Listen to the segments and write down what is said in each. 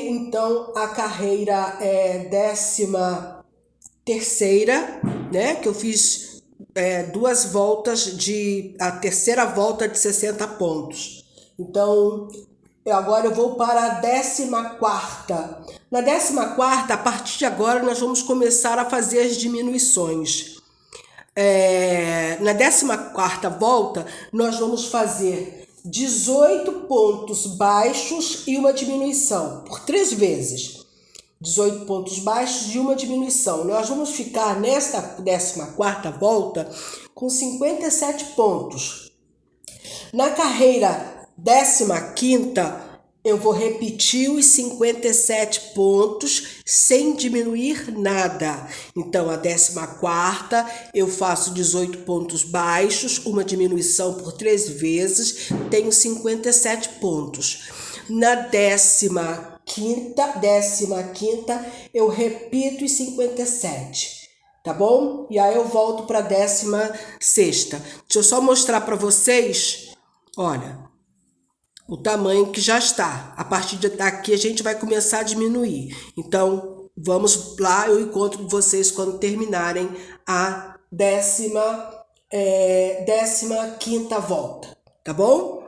Então, a carreira é 13ª, né? Que eu fiz duas voltas a terceira volta de 60 pontos. Então, agora eu vou para a 14ª. Na 14ª, a partir de agora, nós vamos começar a fazer as diminuições. Na 14ª volta, nós vamos fazer 18 pontos baixos e uma diminuição, por 3 vezes. 18 pontos baixos e uma diminuição. Nós vamos ficar nesta 14ª volta com 57 pontos. Na carreira 15ª, eu vou repetir os 57 pontos sem diminuir nada. Então, a 14ª, eu faço 18 pontos baixos, uma diminuição por 3 vezes, tenho 57 pontos. Na 15ª, eu repito os 57, tá bom? E aí eu volto para a 16ª. Deixa eu só mostrar para vocês, olha, o tamanho que já está. A partir daqui a gente vai começar a diminuir. Então, vamos lá, eu encontro vocês quando terminarem a 15ª volta, tá bom?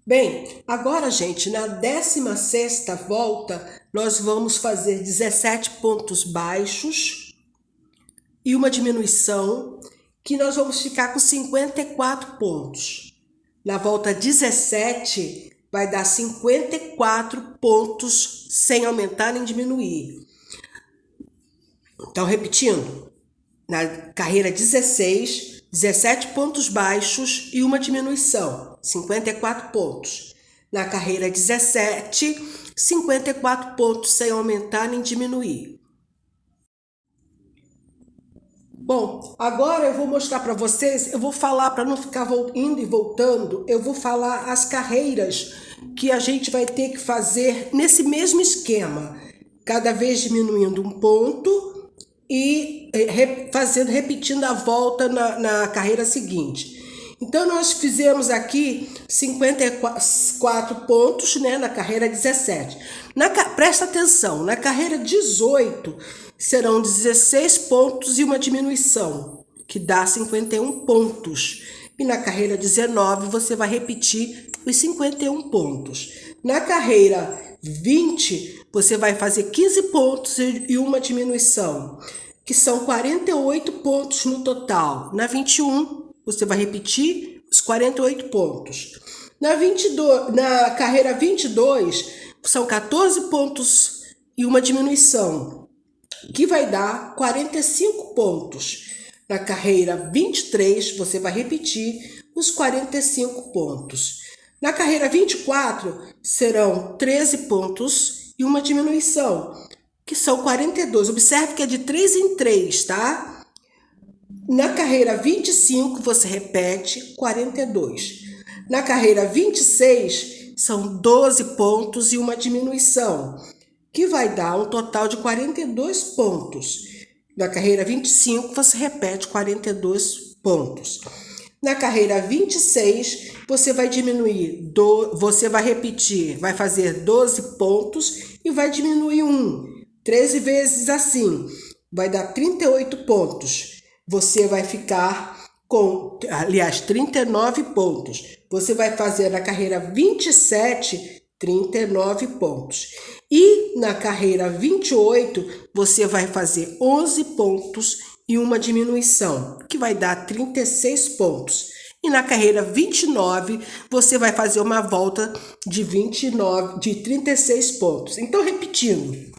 Bem, agora, gente, na 16ª volta, nós vamos fazer 17 pontos baixos e uma diminuição, que nós vamos ficar com 54 pontos. Na volta 17, vai dar 54 pontos sem aumentar nem diminuir. Então, repetindo, na carreira 16, 17 pontos baixos e uma diminuição, 54 pontos. Na carreira 17, 54 pontos sem aumentar nem diminuir. Bom, agora eu vou mostrar para vocês, eu vou falar, para não ficar indo e voltando, eu vou falar as carreiras que a gente vai ter que fazer nesse mesmo esquema, cada vez diminuindo um ponto e repetindo a volta na carreira seguinte. Então, nós fizemos aqui 54 pontos, né, na carreira 17. Presta atenção, na carreira 18, serão 16 pontos e uma diminuição, que dá 51 pontos. E na carreira 19, você vai repetir os 51 pontos. Na carreira 20, você vai fazer 15 pontos e uma diminuição, que são 48 pontos no total. Na 21, você vai repetir os 48 pontos. Na carreira 22, são 14 pontos e uma diminuição, que vai dar 45 pontos. Na carreira 23, você vai repetir os 45 pontos. Na carreira 24, serão 13 pontos e uma diminuição, que são 42. Observe que é de 3 em 3, tá? Na carreira 25, você repete 42. Na carreira 26, são 12 pontos e uma diminuição, que vai dar um total de 42 pontos. Na carreira 25, você repete 42 pontos. Na carreira 26, você vai diminuir, você vai repetir, vai fazer 12 pontos e vai diminuir 13 vezes assim, vai dar 38 pontos. Você vai ficar com, 39 pontos. Você vai fazer na carreira 27, 39 pontos. E na carreira 28, você vai fazer 11 pontos e uma diminuição, que vai dar 36 pontos. E na carreira 29, você vai fazer uma volta de 36 pontos. Então, repetindo,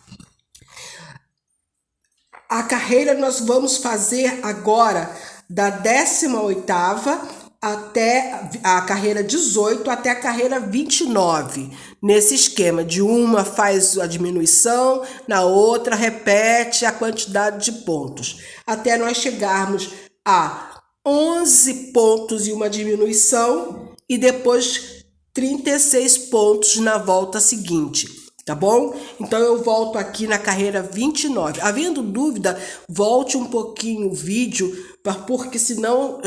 a carreira nós vamos fazer agora da 18ª até a carreira 18 até a carreira 29. Nesse esquema de uma faz a diminuição, na outra repete a quantidade de pontos, até nós chegarmos a 11 pontos e uma diminuição e depois 36 pontos na volta seguinte. Tá bom? Então, eu volto aqui na carreira 29. Havendo dúvida, volte um pouquinho o vídeo, porque senão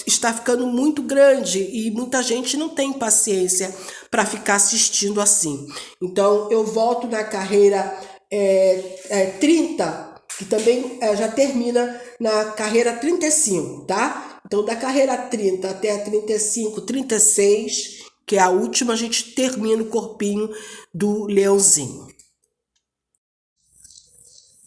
está ficando muito grande e muita gente não tem paciência para ficar assistindo assim. Então, eu volto na carreira 30, que também já termina na carreira 35, tá? Então, da carreira 30 até a 35, 36, que é a última, a gente termina o corpinho do leãozinho.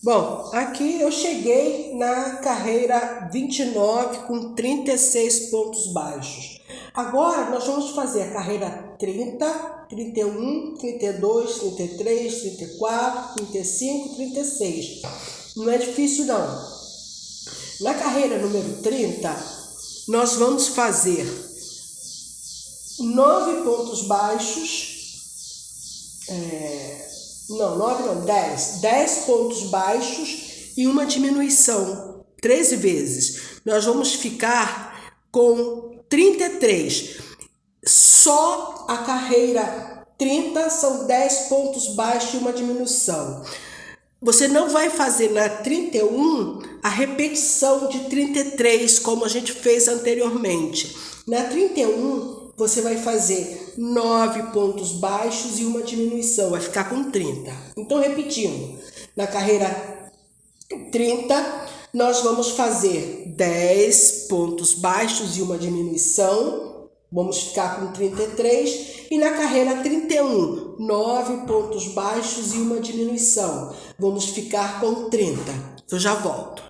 Bom, aqui eu cheguei na carreira 29 com 36 pontos baixos. Agora nós vamos fazer a carreira 30, 31, 32, 33, 34, 35, 36. Não é difícil não. Na carreira número 30, nós vamos fazer 9 pontos baixos, 10 pontos baixos e uma diminuição, 13 vezes. Nós vamos ficar com 33. Só a carreira 30 são 10 pontos baixos e uma diminuição. Você não vai fazer na 31 a repetição de 33, como a gente fez anteriormente. Na 31, você vai fazer 9 pontos baixos e uma diminuição, vai ficar com 30. Então, repetindo, na carreira 30, nós vamos fazer 10 pontos baixos e uma diminuição, vamos ficar com 33. E na carreira 31, 9 pontos baixos e uma diminuição, vamos ficar com 30. Eu já volto.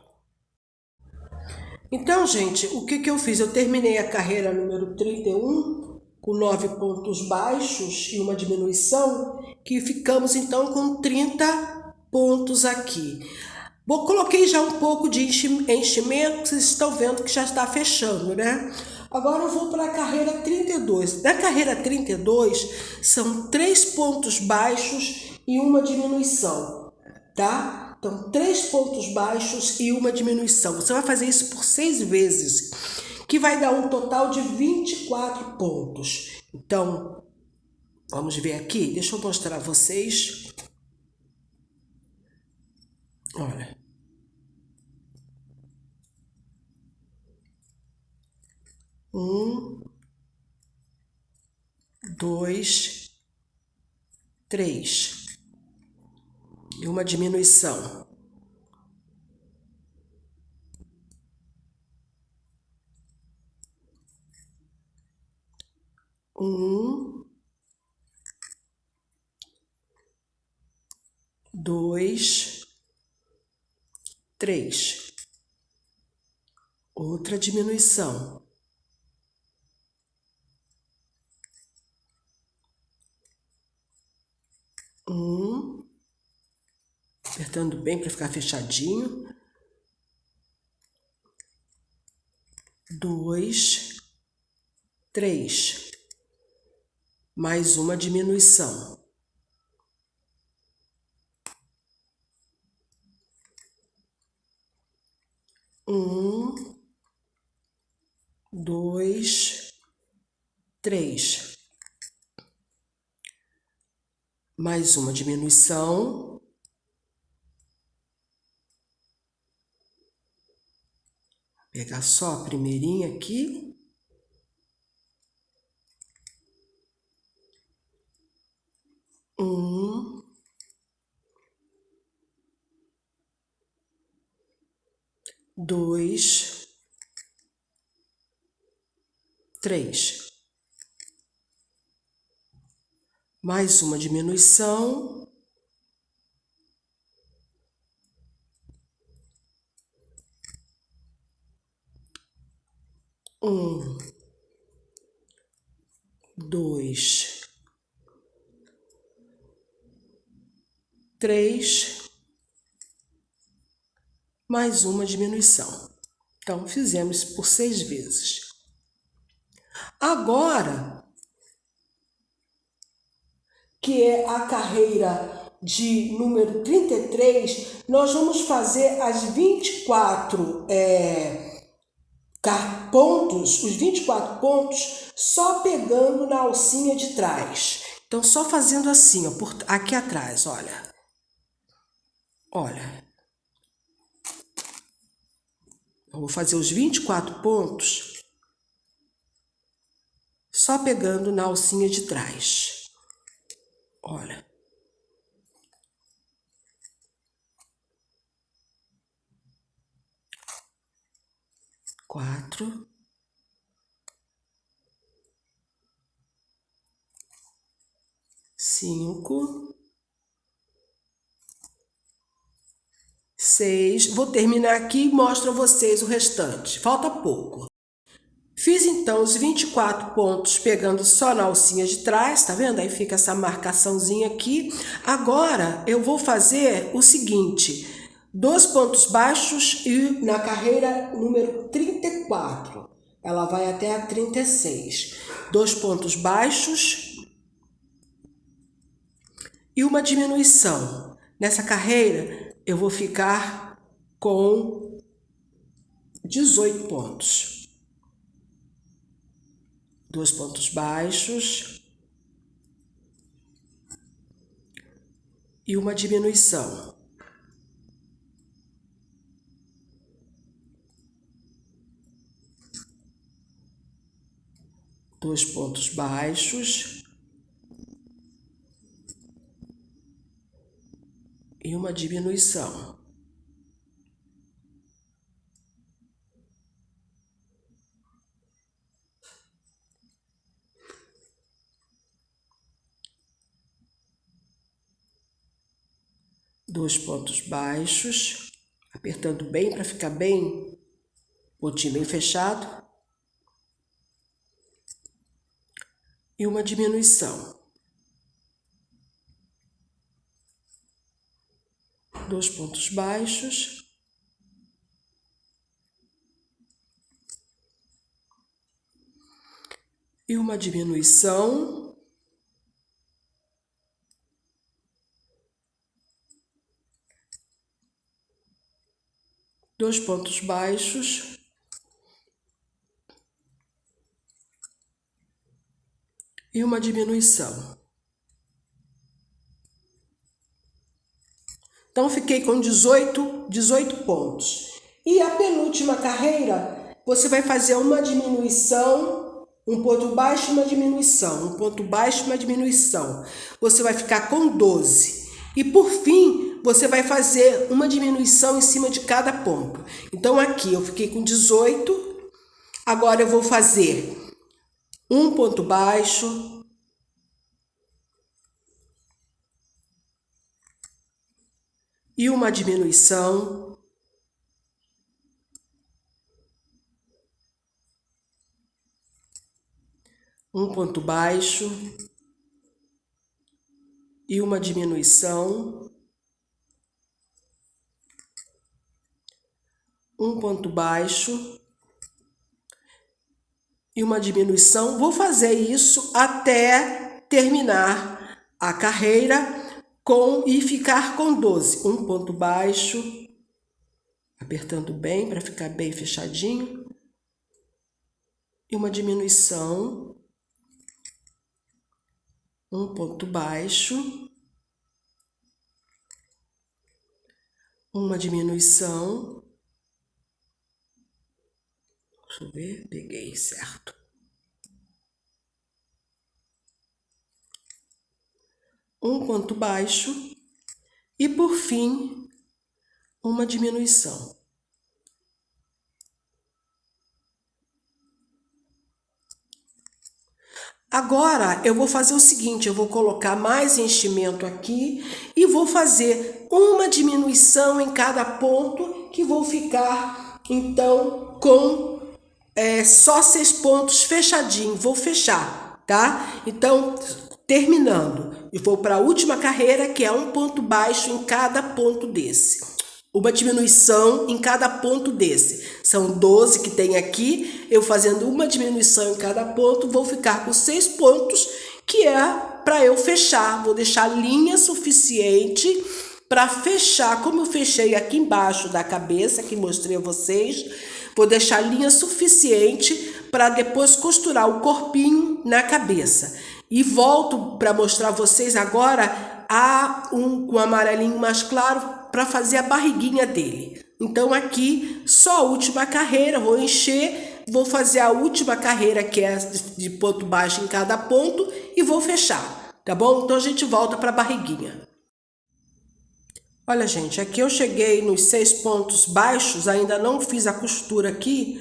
Então, gente, o que eu fiz? Eu terminei a carreira número 31 com 9 pontos baixos e uma diminuição, que ficamos então com 30 pontos aqui. Coloquei já um pouco de enchimento, vocês estão vendo que já está fechando, né? Agora eu vou para a carreira 32. Na carreira 32, são 3 pontos baixos e uma diminuição, tá? Então, 3 pontos baixos e uma diminuição. Você vai fazer isso por 6 vezes, que vai dar um total de 24 pontos. Então, vamos ver aqui. Deixa eu mostrar a vocês. Olha. 1, 2, 3. E uma diminuição. 1, 2, 3. Outra diminuição. 1, apertando bem para ficar fechadinho. 2, 3. Mais uma diminuição. 1, 2, 3. Mais uma diminuição. Vou pegar só a primeirinha aqui. 1, 2, 3. Mais uma diminuição. 1, 2, 3. Mais uma diminuição. Então, fizemos por 6 vezes. Agora, que é a carreira de número 33, nós vamos fazer as 24 pontos, os 24 pontos, só pegando na alcinha de trás. Então, só fazendo assim, ó, aqui atrás, olha. Olha. Eu vou fazer os 24 pontos só pegando na alcinha de trás. Olha. Quatro. 5, 6. Vou terminar aqui e mostro a vocês o restante. Falta pouco. Fiz então os 24 pontos pegando só na alcinha de trás, tá vendo? Aí fica essa marcaçãozinha aqui. Agora eu vou fazer o seguinte: 2 pontos baixos e na carreira número 34. Ela vai até a 36. 2 pontos baixos e uma diminuição. Nessa carreira, eu vou ficar com 18 pontos. 2 pontos baixos e uma diminuição. Dois pontos baixos e uma diminuição. Dois pontos baixos, apertando bem para ficar bem, pontinho bem fechado. E uma diminuição. 2 pontos baixos. E uma diminuição. Dois pontos baixos. E uma diminuição. Então, fiquei com 18 pontos. E a penúltima carreira, você vai fazer uma diminuição, um ponto baixo e uma diminuição, um ponto baixo e uma diminuição. Você vai ficar com 12. E por fim, você vai fazer uma diminuição em cima de cada ponto. Então, aqui eu fiquei com 18. Agora eu vou fazer um ponto baixo, e uma diminuição, um ponto baixo e uma diminuição, um ponto baixo e uma diminuição. Vou fazer isso até terminar a carreira e ficar com 12. Um ponto baixo, apertando bem para ficar bem fechadinho, e uma diminuição, um ponto baixo, uma diminuição. Deixa eu ver, peguei certo. Um ponto baixo e, por fim, uma diminuição. Agora, eu vou fazer o seguinte, eu vou colocar mais enchimento aqui e vou fazer uma diminuição em cada ponto, que vou ficar, então, com só 6 pontos fechadinho. Vou fechar, tá? Então, terminando, eu vou para a última carreira, que é um ponto baixo em cada ponto desse. Uma diminuição em cada ponto desse. São 12 que tem aqui. Eu fazendo uma diminuição em cada ponto, vou ficar com 6 pontos, que é para eu fechar. Vou deixar linha suficiente para fechar, como eu fechei aqui embaixo da cabeça, que mostrei a vocês. Vou deixar linha suficiente para depois costurar o corpinho na cabeça. E volto para mostrar a vocês agora com um amarelinho mais claro, para fazer a barriguinha dele. Então aqui só a última carreira, vou encher, vou fazer a última carreira que é de ponto baixo em cada ponto e vou fechar, tá bom? Então a gente volta para a barriguinha. Olha, gente, aqui eu cheguei nos 6 pontos baixos, ainda não fiz a costura aqui.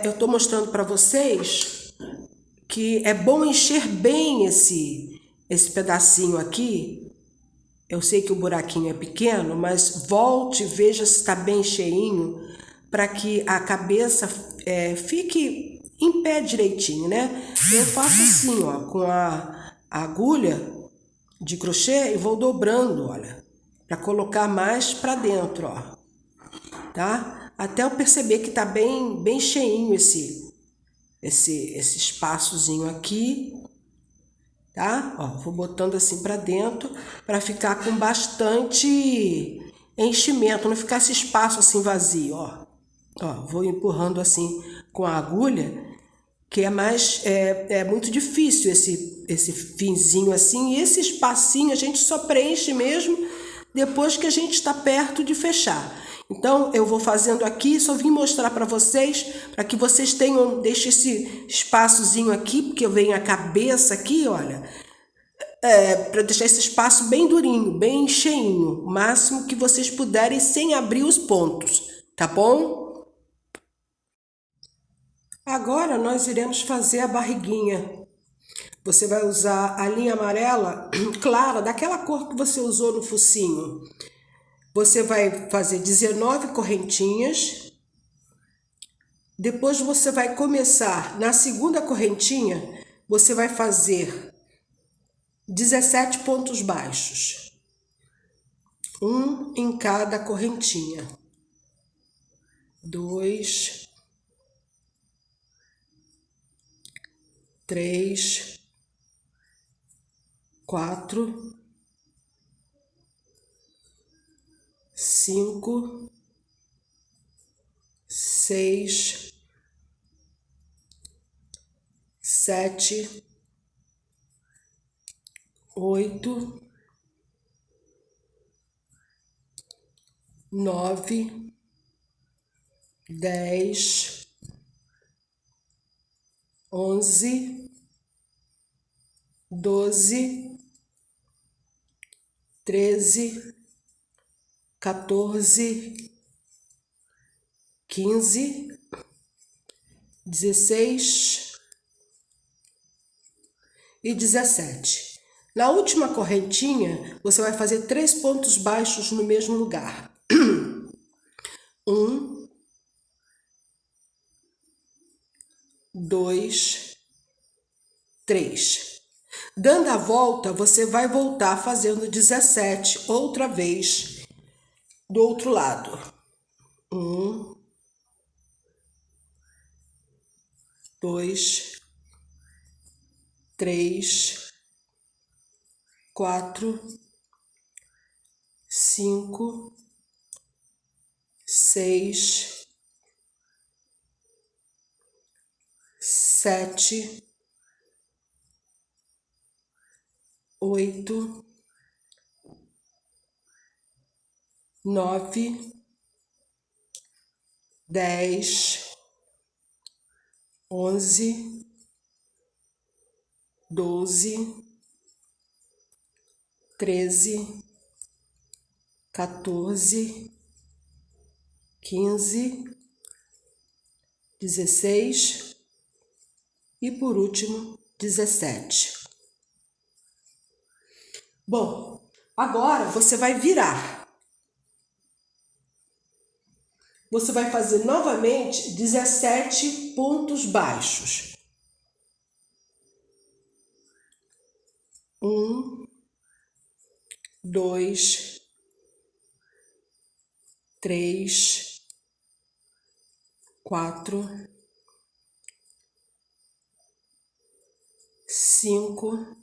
Eu tô mostrando para vocês que é bom encher bem esse pedacinho aqui. Eu sei que o buraquinho é pequeno, mas volte e veja se está bem cheinho, para que a cabeça fique em pé direitinho, né? Eu faço assim, ó, com a agulha de crochê e vou dobrando, olha, para colocar mais para dentro, ó, tá? Até eu perceber que tá bem cheinho esse espaçozinho aqui, tá? Ó, vou botando assim para dentro para ficar com bastante enchimento, não ficar esse espaço assim vazio, ó. Ó, vou empurrando assim com a agulha, que é muito difícil esse finzinho assim, e esse espacinho a gente só preenche mesmo depois que a gente está perto de fechar. Então eu vou fazendo aqui, só vim mostrar para vocês, para que vocês deixem esse espaçozinho aqui, porque vem a cabeça aqui, olha, para deixar esse espaço bem durinho, bem cheinho, o máximo que vocês puderem sem abrir os pontos, tá bom? Agora nós iremos fazer a barriguinha. Você vai usar a linha amarela clara, daquela cor que você usou no focinho. Você vai fazer 19 correntinhas. Depois você vai começar na segunda correntinha, você vai fazer 17 pontos baixos. Um em cada correntinha. 2, 3, 4, 5, 6, 7, 8, 9, 10, 11, 12, 13, 14, 15, 16 e 17. Na última correntinha, você vai fazer 3 pontos baixos no mesmo lugar. 1, 2, 3. Dando a volta, você vai voltar fazendo 17 outra vez do outro lado. 1, 2, 3, 4, 5, 6, 7, 8, 9, 10, 11, 12, 13, 14, 15, 16 e, por último, 17. Bom, agora você vai virar. Você vai fazer novamente 17 pontos baixos. 1, 2, 3, 4, 5,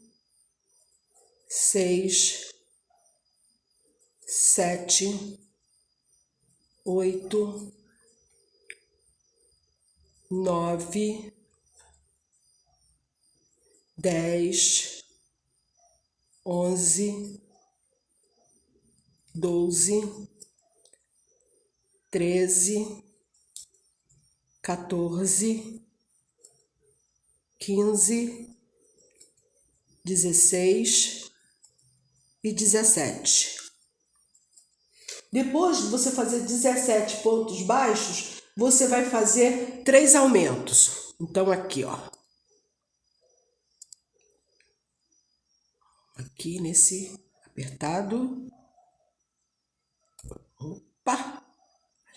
6, 7, 8, 9, 10, 11, 12, 13, 14, 15, 16 e 17. Depois de você fazer 17 pontos baixos, você vai fazer 3 aumentos. Então, aqui, ó. Aqui nesse apertado. Opa!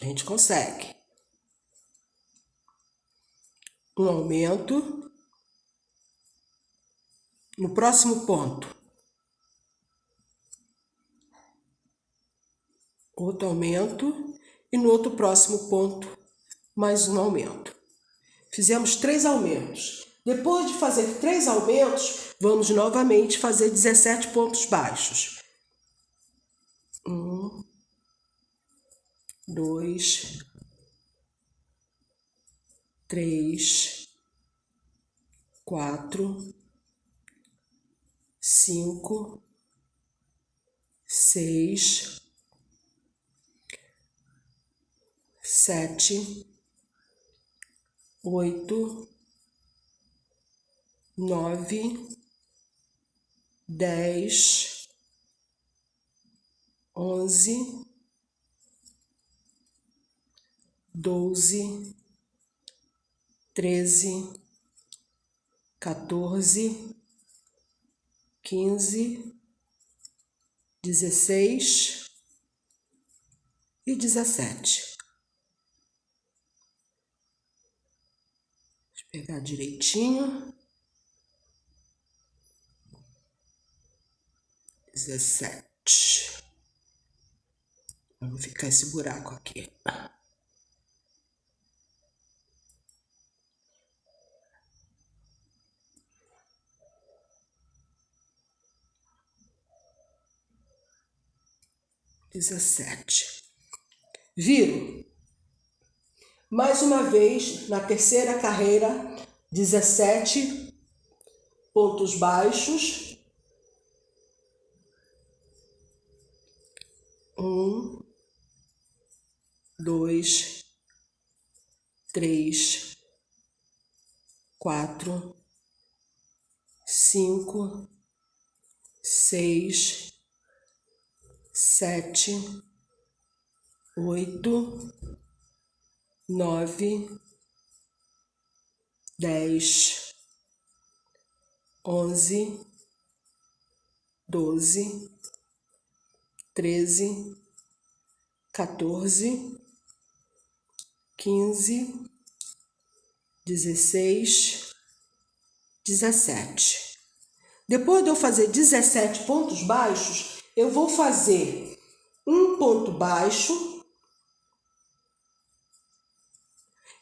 A gente consegue. Um aumento. No próximo ponto. Outro aumento. E no outro próximo ponto, mais um aumento. Fizemos 3 aumentos. Depois de fazer 3 aumentos, vamos novamente fazer 17 pontos baixos. 1, 2, 3, 4, 5, 6, 7, 8, 9, 10, 11, 12, 13, 14, 15, 16 e 17. Deixa eu pegar direitinho. 17. Vou ficar esse buraco aqui. Viro. Mais uma vez, na terceira carreira, 17 pontos baixos. 1, 2, 3, 4, 5, 6, 7, 8, 9, 10, 11, 12, 13, 14, 15, 16, 17. Depois de eu fazer 17 pontos baixos, eu vou fazer um ponto baixo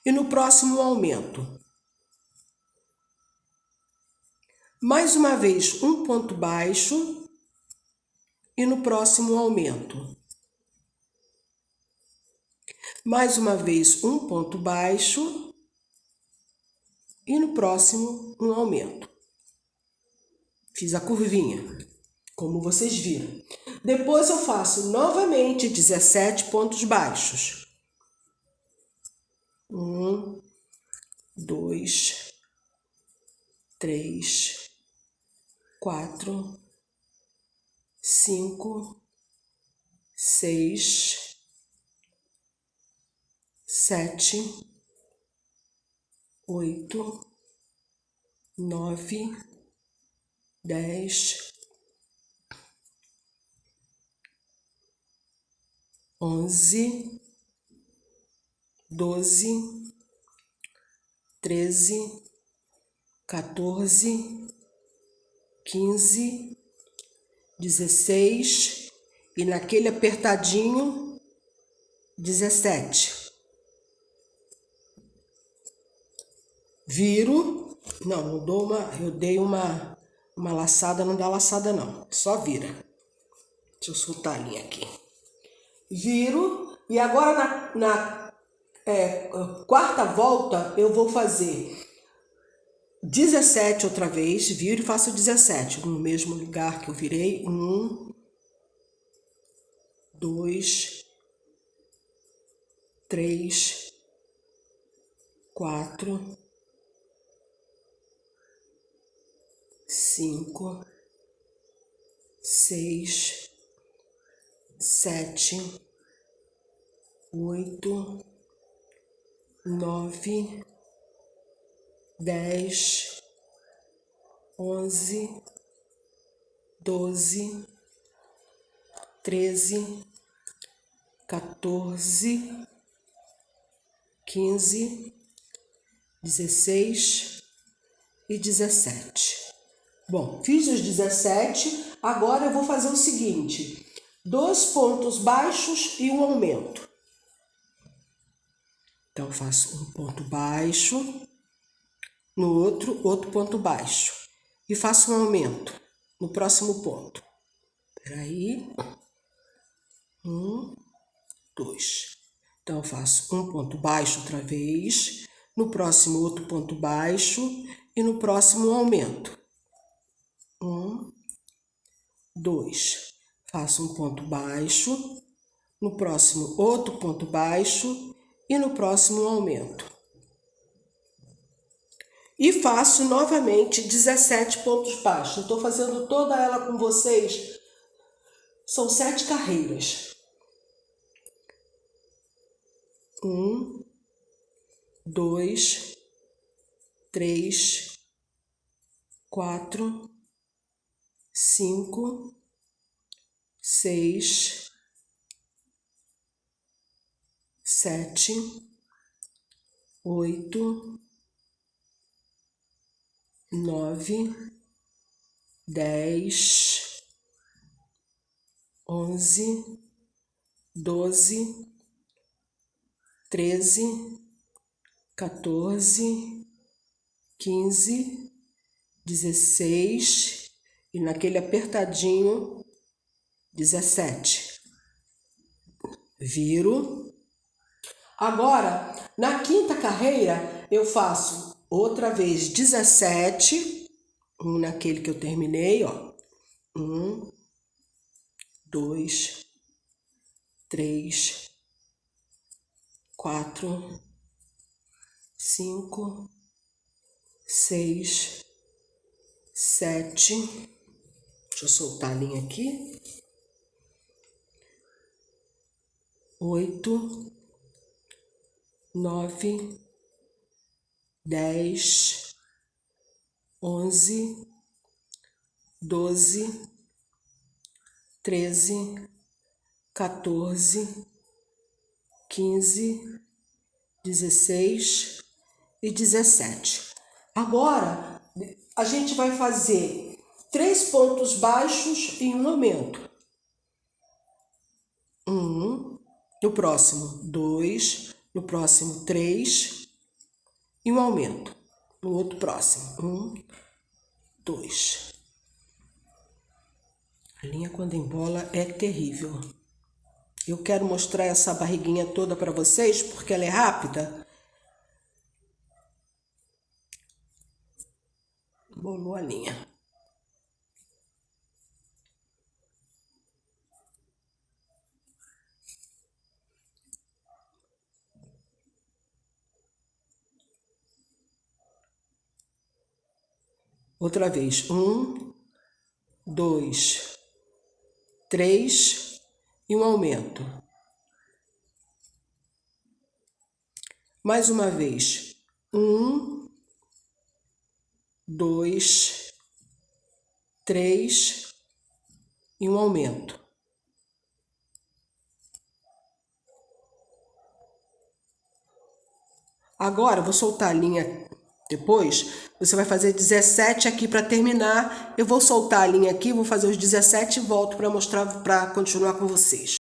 e no próximo aumento. Mais uma vez, um ponto baixo e no próximo aumento. Mais uma vez, um ponto baixo e no próximo um aumento. Fiz a curvinha, como vocês viram. Depois eu faço novamente 17 pontos baixos. 1, 2, 3, 4, 5, 6, 7, 8, 9, 10, 11, 12, 13, 14, 15, 16 e naquele apertadinho 17. Viro, não dou eu dei uma laçada, não dá laçada não, só vira. Deixa eu soltar a linha aqui. Viro e agora na quarta volta eu vou fazer 17 outra vez, viro e faço 17 no mesmo lugar que eu virei. 1, 2, 3, 4, 5, 6, 7, 8, 9, 10, 11, 12, 13, 14, 15, 16 e 17. Bom, fiz os 17, agora eu vou fazer o seguinte: 2 pontos baixos e um aumento. Então, eu faço um ponto baixo, no outro ponto baixo, e faço um aumento no próximo ponto. Peraí. 1, 2. Então, eu faço um ponto baixo outra vez, no próximo outro ponto baixo e no próximo um aumento. 1, 2. Faço um ponto baixo, no próximo outro ponto baixo e no próximo um aumento. E faço novamente 17 pontos baixos. Estou fazendo toda ela com vocês. São 7 carreiras. 1, 2, 3, 4, 5, 6, 7, 8, 9, 10, 11, 12, 13, 14, 15, 16 e naquele apertadinho 17. Viro. Agora, na quinta carreira, eu faço outra vez 17, naquele que eu terminei, ó. 1, 2, 3, 4, 5, 6, 7. Deixa eu soltar a linha aqui. 8, 9, 10, 11, 12, 13, 14, 15, 16 e 17. Agora, a gente vai fazer 3 pontos baixos e um aumento. 1, no próximo 2, no próximo 3 e um aumento. No outro próximo, 1, 2. A linha quando embola é terrível. Eu quero mostrar essa barriguinha toda para vocês, porque ela é rápida. Embolou a linha. Outra vez, 1, 2, 3 e um aumento. Mais uma vez, 1, 2, 3 e um aumento. Agora, eu vou soltar a linha depois. Você vai fazer 17 aqui para terminar. Eu vou soltar a linha aqui, vou fazer os 17 e volto para mostrar, para continuar com vocês.